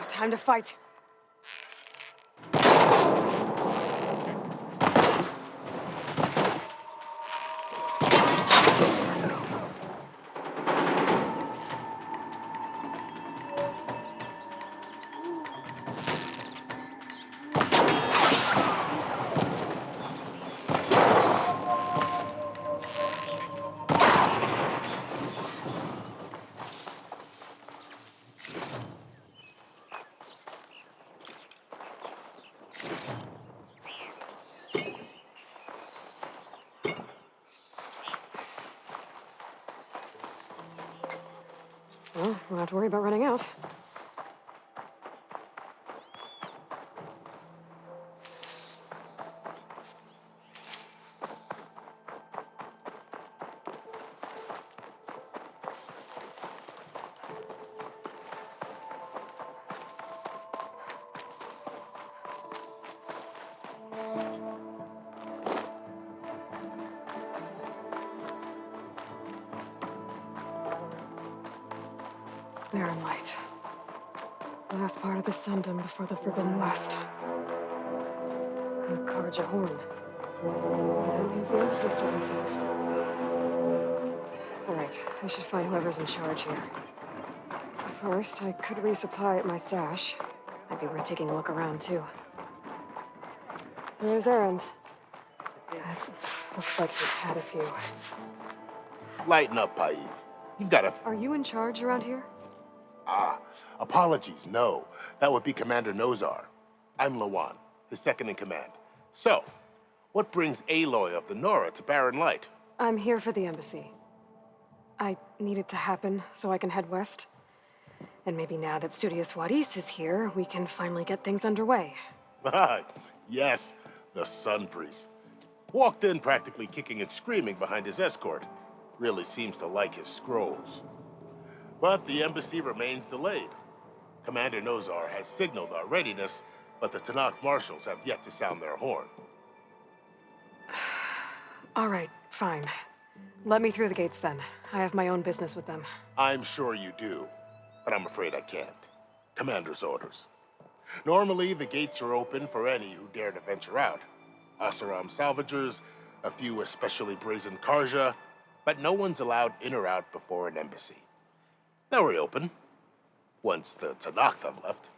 Time to fight. Well, we'll have to worry about running out. Barren light. Last part of the Sundom before the Forbidden West. A Karja horn. That means the embassy's starting soon. Alright, I should find whoever's in charge here. First, I could resupply at my stash. Might be worth taking a look around, too. There's Erend. Looks like he's had a few. Lighten up, Paiv. You've got a... Are you in charge around here? Apologies, no. That would be Commander Nozar. I'm Lawan, his second in command. So, what brings Aloy of the Nora to Barren Light? I'm here for the embassy. I need it to happen so I can head west. And maybe now that Studious Wadis is here, we can finally get things underway. Yes, the Sun Priest. Walked in practically kicking and screaming behind his escort. Really seems to like his scrolls. But the embassy remains delayed. Commander Nozar has signaled our readiness, but the Tanakh marshals have yet to sound their horn. All right, fine. Let me through the gates then. I have my own business with them. I'm sure you do, but I'm afraid I can't. Commander's orders. Normally, the gates are open for any who dare to venture out. Asaram salvagers, a few especially brazen Karja, but no one's allowed in or out before an embassy. They'll reopen, once the Tanakh have left.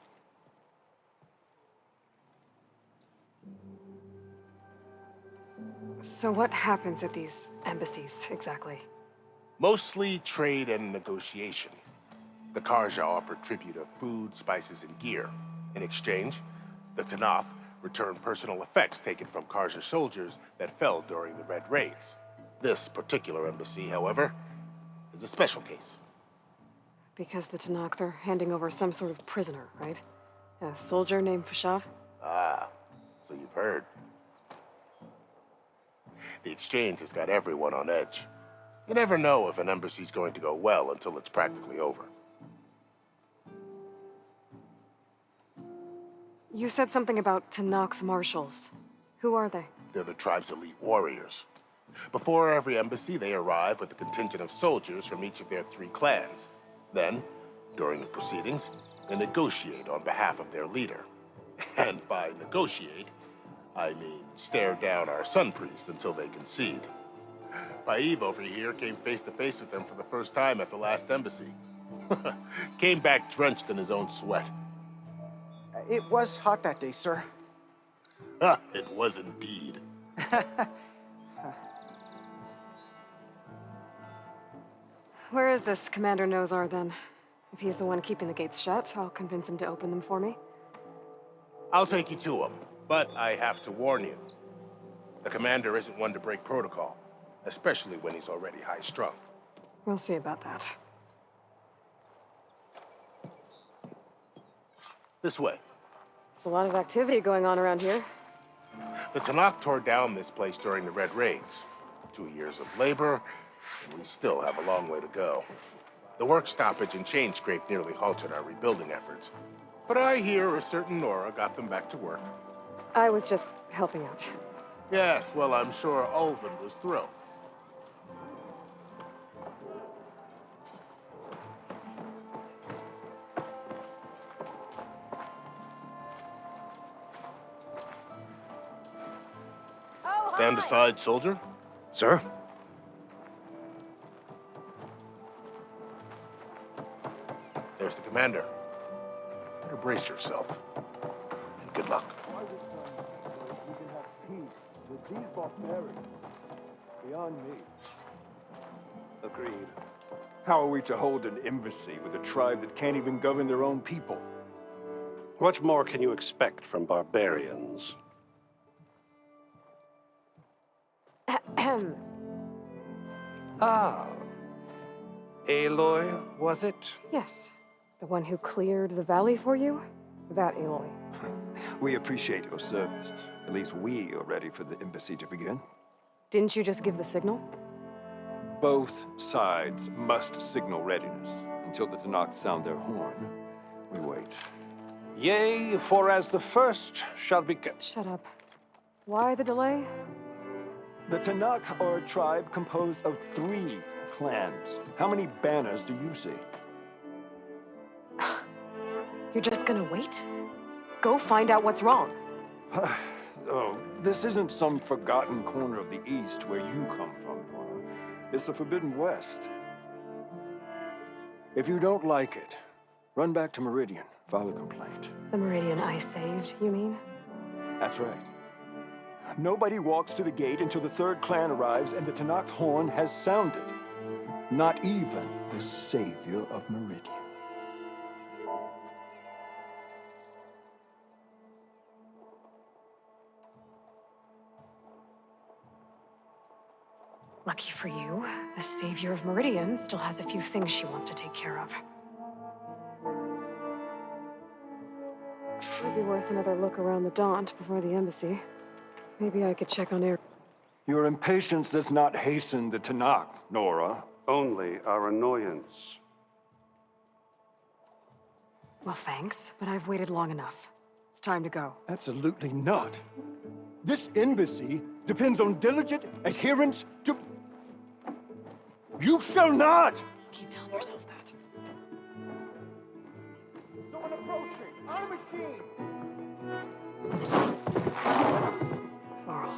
So what happens at these embassies, exactly? Mostly trade and negotiation. The Karja offer tribute of food, spices, and gear. In exchange, the Tanakh return personal effects taken from Karja soldiers that fell during the Red Raids. This particular embassy, however, is a special case. Because the Tanakh, they're handing over some sort of prisoner, right? A soldier named Fashav? Ah, so you've heard. The exchange has got everyone on edge. You never know if an embassy's going to go well until it's practically over. You said something about Tanakh marshals. Who are they? They're the tribe's elite warriors. Before every embassy, they arrive with a contingent of soldiers from each of their 3 clans. Then, during the proceedings, they negotiate on behalf of their leader. And by negotiate, I mean stare down our Sun Priest until they concede. Paiv over here came face to face with them for the first time at the last embassy. Came back drenched in his own sweat. It was hot that day, sir. It was indeed. Where is this Commander Nozar, then? If he's the one keeping the gates shut, I'll convince him to open them for me. I'll take you to him, but I have to warn you. The commander isn't one to break protocol, especially when he's already high-strung. We'll see about that. This way. There's a lot of activity going on around here. The Tanakh tore down this place during the Red Raids. 2 years of labor, and we still have a long way to go. The work stoppage and chain scrape nearly halted our rebuilding efforts. But I hear a certain Nora got them back to work. I was just helping out. Yes, well, I'm sure Ulvin was thrilled. Stand aside, soldier. Sir? There's the commander. Better brace yourself. And good luck. We can have peace with these barbarians beyond me. Agreed. How are we to hold an embassy with a tribe that can't even govern their own people? What more can you expect from barbarians? Ahem. Ah. Aloy, was it? Yes. The one who cleared the valley for you? That Aloy. We appreciate your service. At least we are ready for the embassy to begin. Didn't you just give the signal? Both sides must signal readiness. Until the Tanakh sound their horn, we wait. Yea, for as the first shall be... Shut up. Why the delay? The Tanakh are a tribe composed of 3 clans. How many banners do you see? You're just gonna wait? Go find out what's wrong. Oh, this isn't some forgotten corner of the East where you come from, Nora. It's the Forbidden West. If you don't like it, run back to Meridian, file a complaint. The Meridian I saved, you mean? That's right. Nobody walks to the gate until the 3rd clan arrives and the Tanakh horn has sounded. Not even the savior of Meridian. Lucky for you, the savior of Meridian still has a few things she wants to take care of. Might be worth another look around the Daunt before the embassy. Maybe I could check on air. Your impatience does not hasten the Tanakh, Nora. Only our annoyance. Well, thanks, but I've waited long enough. It's time to go. Absolutely not. This embassy depends on diligent adherence to... You shall not! Keep telling yourself that. Someone approaching! On a machine! Varl.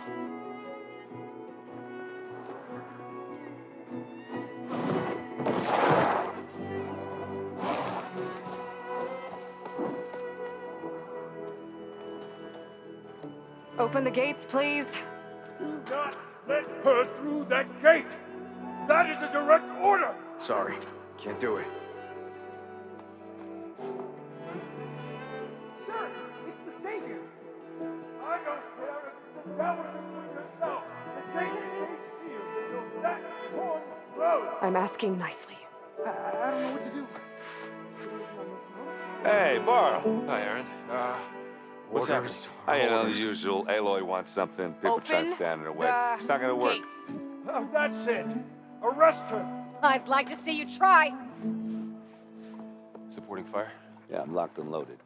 Open the gates, please. Do not let her through that gate! That is a direct order! Sorry, can't do it. Sir, it's the Savior! I don't care if it's the devil yourself! The gate is sealed until that horn blows! I'm asking nicely. I don't know what to do. Hey, Varl. Hi, Aaron. What's happening? You know, the usual. Aloy wants something. People try to Open stand in her way. the It's not gonna work. gates. That's it! Arrest her! I'd like to see you try. Supporting fire? Yeah, I'm locked and loaded.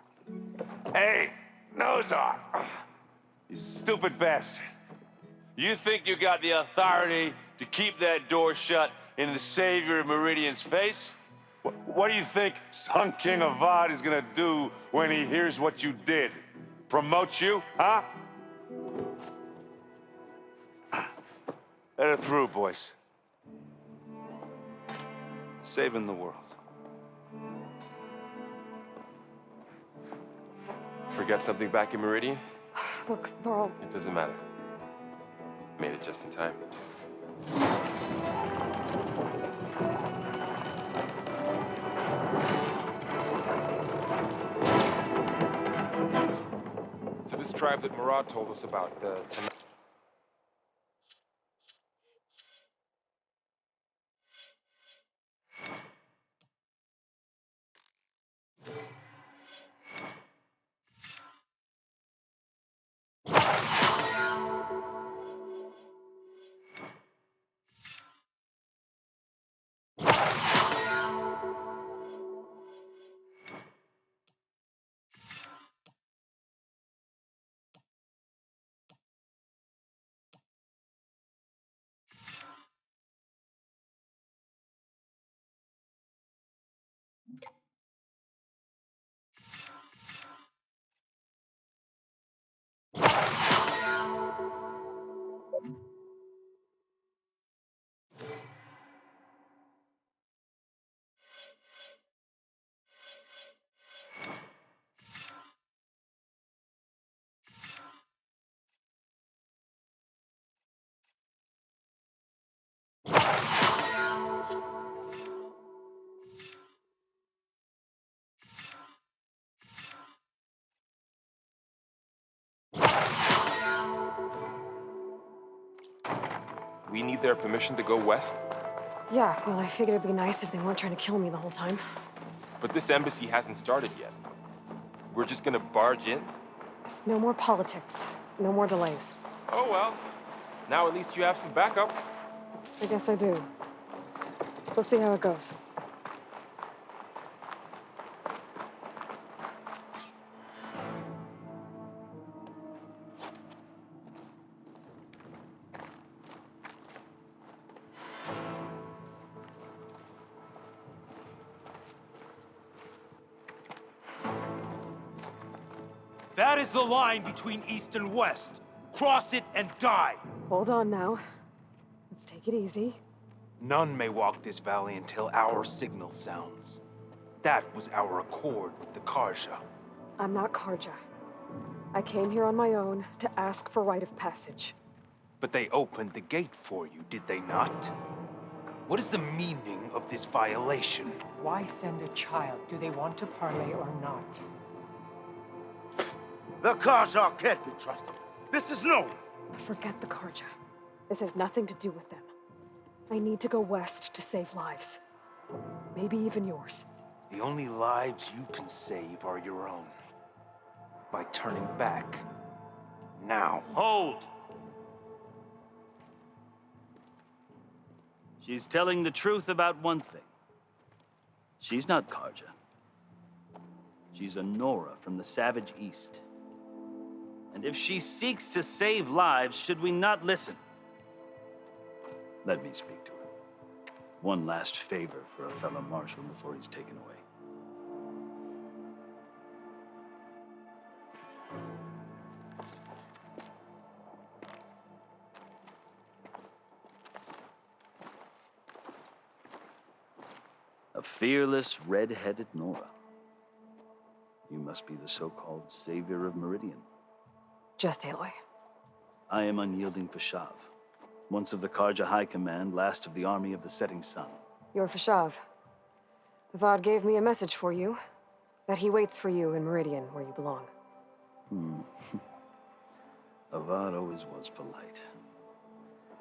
Hey, nose off! You stupid bastard. You think you got the authority to keep that door shut in the savior of Meridian's face? What do you think Sun King Avad is gonna do when he hears what you did? Promote you, huh? Let her through, boys. Saving the world. Forget something back in Meridian? Look, Varl, It doesn't matter. Made it just in time. So this tribe that Murad told us about, the we need their permission to go west? Yeah, well, I figured it'd be nice if they weren't trying to kill me the whole time. But this embassy hasn't started yet. We're just gonna barge in? Just no more politics. No more delays. Oh well. Now at least you have some backup. I guess I do. We'll see how it goes. That is the line between East and West. Cross it and die. Hold on now. Let's take it easy. None may walk this valley until our signal sounds. That was our accord with the Karja. I'm not Karja. I came here on my own to ask for rite of passage. But they opened the gate for you, did they not? What is the meaning of this violation? Why send a child? Do they want to parley or not? The Karja can't be trusted. This is known. Forget the Karja. This has nothing to do with them. I need to go west to save lives. Maybe even yours. The only lives you can save are your own. By turning back. Now. Hold! She's telling the truth about one thing. She's not Karja. She's a Nora from the Savage East. And if she seeks to save lives, should we not listen? Let me speak to her. One last favor for a fellow marshal before he's taken away. A fearless, red-headed Nora. You must be the so-called savior of Meridian. Just Aloy. I am unyielding Fashav, once of the Karja High Command, last of the army of the setting sun. You're Fashav. Avad gave me a message for you. That he waits for you in Meridian, where you belong. Avad always was polite.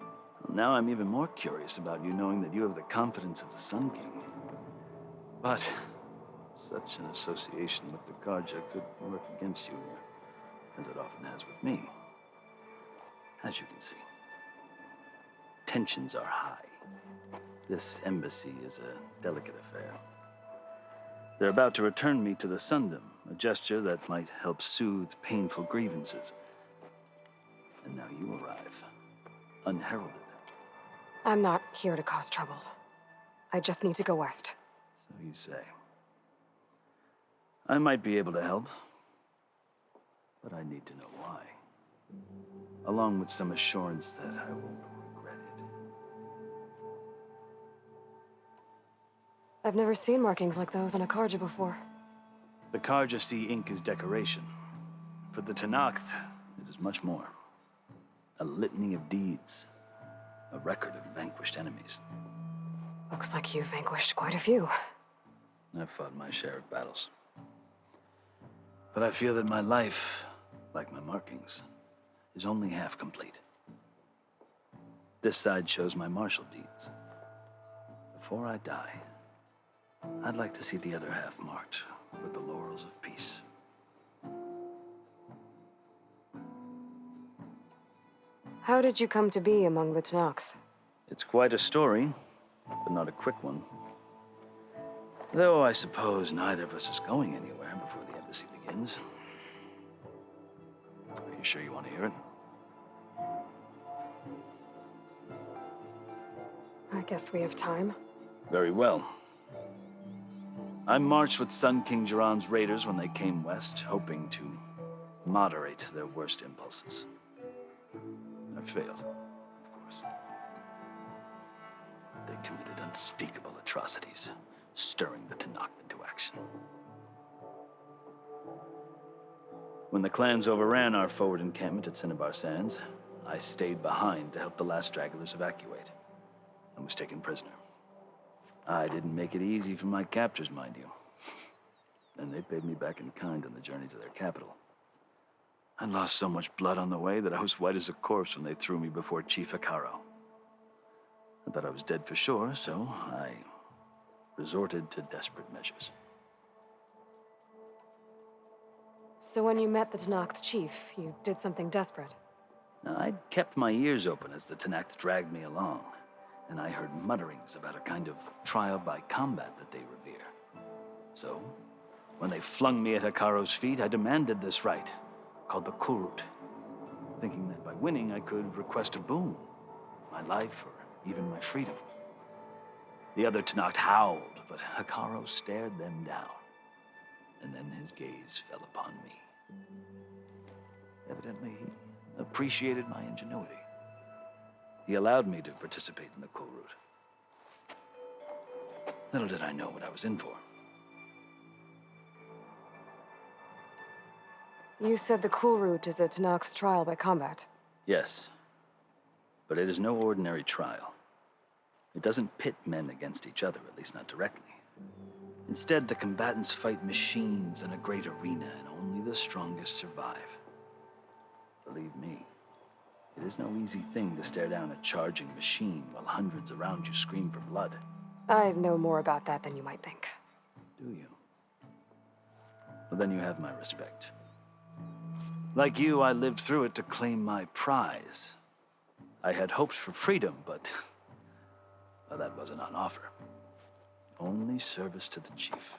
Well, now I'm even more curious about you knowing that you have the confidence of the Sun King. But such an association with the Karja could work against you, as it often has with me. As you can see, tensions are high. This embassy is a delicate affair. They're about to return me to the Sundom, a gesture that might help soothe painful grievances. And now you arrive, unheralded. I'm not here to cause trouble. I just need to go west. So you say. I might be able to help, but I need to know why. Along with some assurance that I won't regret it. I've never seen markings like those on a Karja before. The Karja see ink as decoration. For the Tenakth, it is much more. A litany of deeds. A record of vanquished enemies. Looks like you've vanquished quite a few. I've fought my share of battles. But I feel that my life, like my markings, is only half complete. This side shows my martial deeds. Before I die, I'd like to see the other half marked with the laurels of peace. How did you come to be among the Tenakth? It's quite a story, but not a quick one. Though I suppose neither of us is going anywhere before the embassy begins. Are you sure you want to hear it? I guess we have time. Very well. I marched with Sun King Jiran's raiders when they came west, hoping to moderate their worst impulses. I failed, of course. They committed unspeakable atrocities, stirring the Tenakth into action. When the clans overran our forward encampment at Cinnabar Sands, I stayed behind to help the last stragglers evacuate, and was taken prisoner. I didn't make it easy for my captors, mind you. And they paid me back in kind on the journey to their capital. I lost so much blood on the way that I was white as a corpse when they threw me before Chief Hikaro. I thought I was dead for sure, so I resorted to desperate measures. So when you met the Tenakth chief, you did something desperate. Now, I'd kept my ears open as the Tenakth dragged me along, and I heard mutterings about a kind of trial by combat that they revere. So, when they flung me at Hekaro's feet, I demanded this right, called the Kurut, thinking that by winning I could request a boon, my life or even my freedom. The other Tenakth howled, but Hekaro stared them down, and then his gaze fell upon me. Evidently, he appreciated my ingenuity. He allowed me to participate in the Kurut. Little did I know what I was in for. You said the Kurut is a Tenakth trial by combat. Yes, but it is no ordinary trial. It doesn't pit men against each other, at least not directly. Instead, the combatants fight machines in a great arena, and only the strongest survive. Believe me, it is no easy thing to stare down a charging machine while hundreds around you scream for blood. I know more about that than you might think. Do you? Well, then you have my respect. Like you, I lived through it to claim my prize. I had hopes for freedom, but well, that wasn't on offer. Only service to the chief.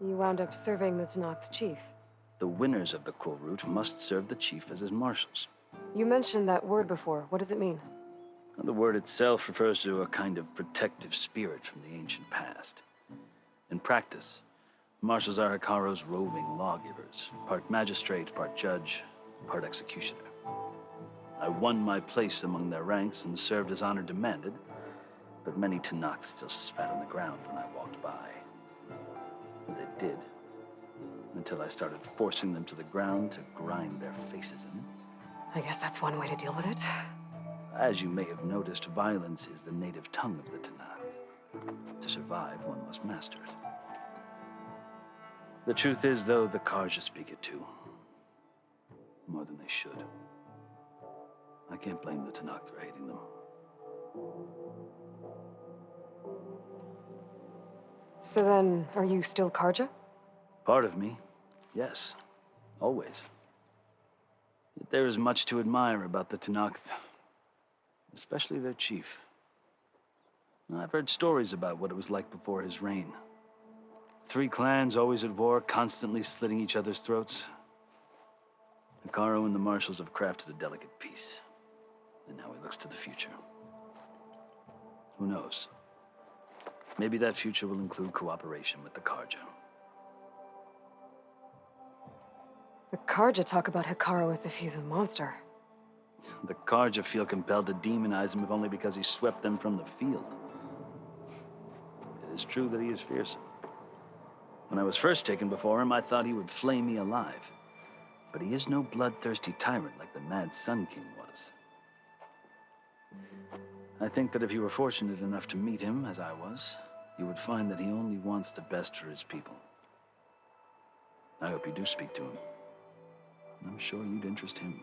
You wound up serving the Tenakth chief. The winners of the Kurut must serve the chief as his marshals. You mentioned that word before. What does it mean? Well, the word itself refers to a kind of protective spirit from the ancient past. In practice, marshals are Hekaro's roving lawgivers, part magistrate, part judge, part executioner. I won my place among their ranks and served as honor demanded, but many Tenakth still spat on the ground when I walked by. And they did, until I started forcing them to the ground to grind their faces in. I guess that's one way to deal with it. As you may have noticed, violence is the native tongue of the Tenakth. To survive, one must master it. The truth is, though, the Karja speak it too. More than they should. I can't blame the Tenakth for hating them. So then, are you still Karja? Part of me, yes. Always. Yet there is much to admire about the Tenakth. Especially their chief. I've heard stories about what it was like before his reign. 3 clans always at war, constantly slitting each other's throats. Hekaro and the marshals have crafted a delicate peace. And now he looks to the future. Who knows? Maybe that future will include cooperation with the Karja. The Karja talk about Hekaro as if he's a monster. The Karja feel compelled to demonize him if only because he swept them from the field. It is true that he is fearsome. When I was first taken before him, I thought he would flay me alive. But he is no bloodthirsty tyrant like the Mad Sun King was. I think that if you were fortunate enough to meet him, as I was, you would find that he only wants the best for his people. I hope you do speak to him. I'm sure you'd interest him.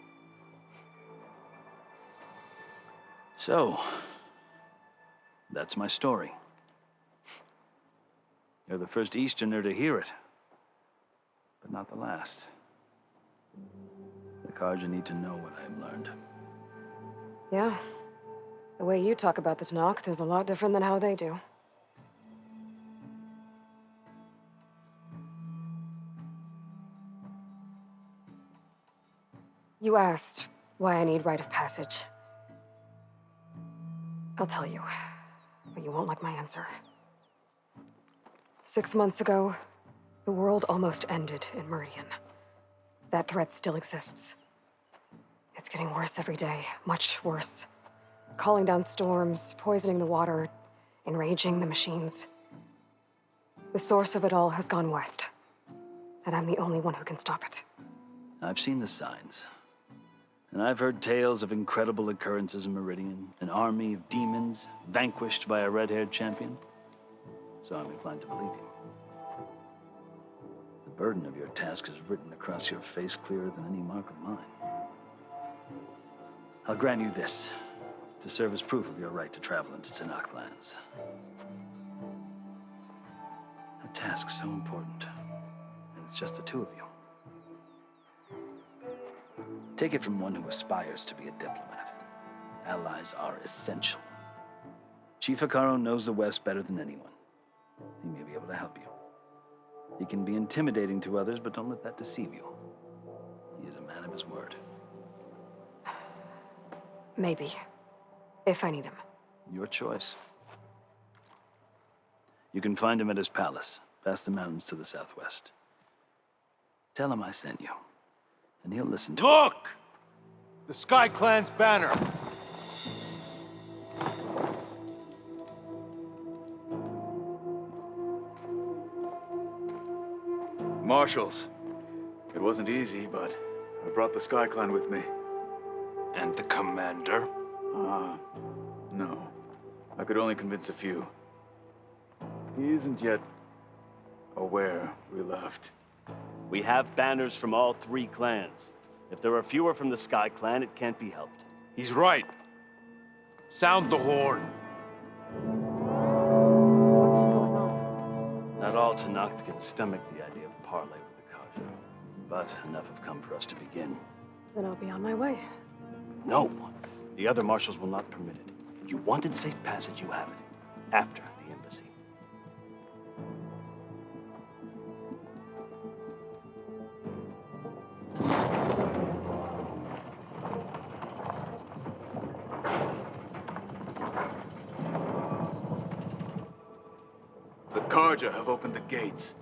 So, that's my story. You're the first Easterner to hear it, but not the last. The Karja need to know what I have learned. Yeah. The way you talk about the Tenakth is a lot different than how they do. You asked why I need rite of passage. I'll tell you, but you won't like my answer. 6 months ago, the world almost ended in Meridian. That threat still exists. It's getting worse every day, much worse. Calling down storms, poisoning the water, enraging the machines. The source of it all has gone west, and I'm the only one who can stop it. I've seen the signs. And I've heard tales of incredible occurrences in Meridian, an army of demons vanquished by a red-haired champion. So I'm inclined to believe you. The burden of your task is written across your face clearer than any mark of mine. I'll grant you this, to serve as proof of your right to travel into Tanakh lands. A task so important, and it's just the two of you. Take it from one who aspires to be a diplomat. Allies are essential. Chief Hikaru knows the West better than anyone. He may be able to help you. He can be intimidating to others, but don't let that deceive you. He is a man of his word. Maybe. If I need him. Your choice. You can find him at his palace, past the mountains to the southwest. Tell him I sent you, and he'll listen to you. Look! The Sky Clan's banner. Marshals. It wasn't easy, but I brought the Sky Clan with me. And the commander? No. I could only convince a few. He isn't yet aware we left. We have banners from all three clans. If there are fewer from the Sky Clan, it can't be helped. He's right. Sound the horn. What's going on? Not all Tanakh can stomach the idea of parley with the Karja, but enough have come for us to begin. Then I'll be on my way. No! The other marshals will not permit it. You wanted safe passage, you have it. After the embassy. The Karja have opened the gates.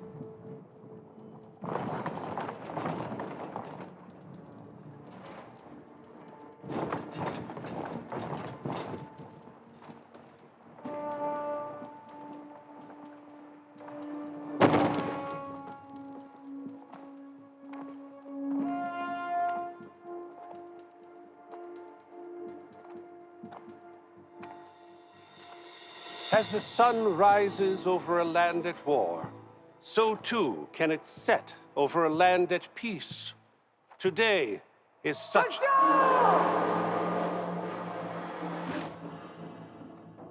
As the sun rises over a land at war, so too can it set over a land at peace. Today is such...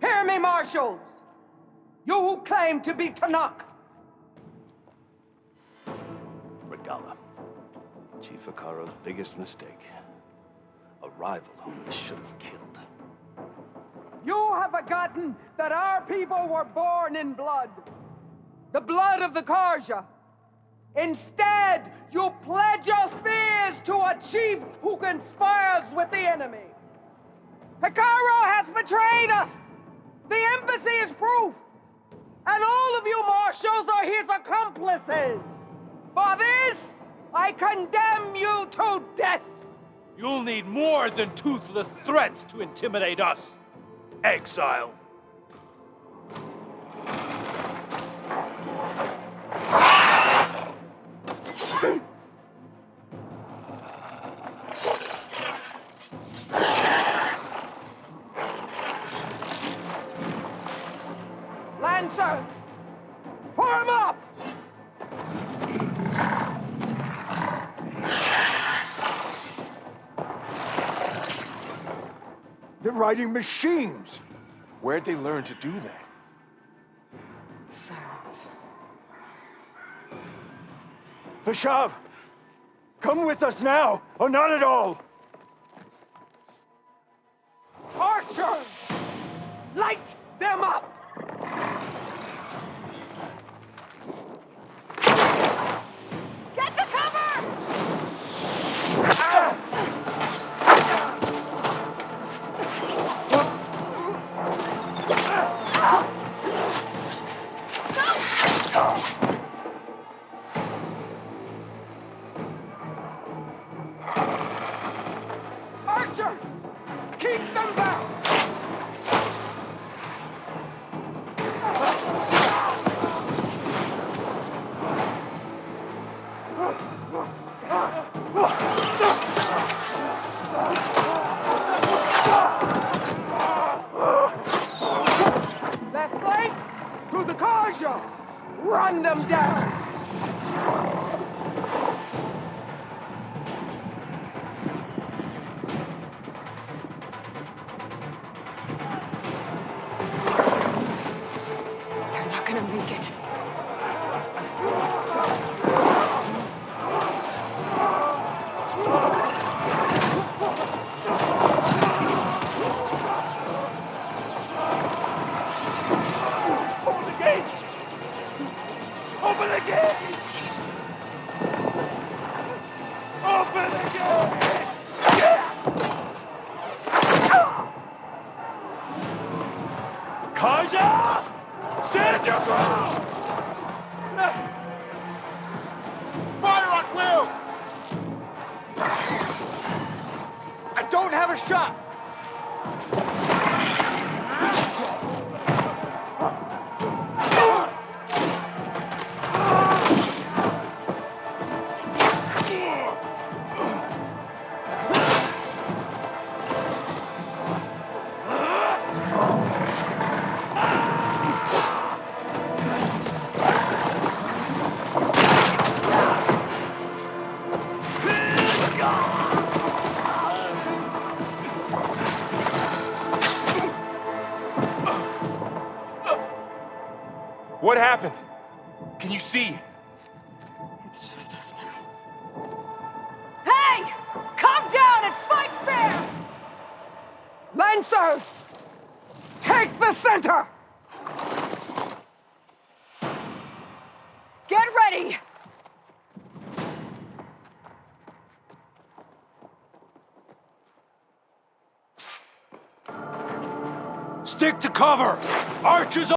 Hear me, marshals! You who claim to be Tanakh! Regala. Chief Hikaru's biggest mistake. A rival whom he should have killed. You have forgotten that our people were born in blood. The blood of the Karja. Instead, you pledge your spears to a chief who conspires with the enemy. Hikaru has betrayed us. The embassy is proof. And all of you marshals are his accomplices. For this, I condemn you to death. You'll need more than toothless threats to intimidate us. Exile. Lancers, form up! They're riding machines. Where'd they learn to do that? Silence. Vashav, come with us now, or not at all. Archers, light them up! Get to cover! Archers, keep them back! Left flank, to the Karja! Run them down! a shot! What happened? Can you see? It's just us now. Hey! Calm down and fight fair! Lancers! Take the center! Get ready! Stick to cover! Archers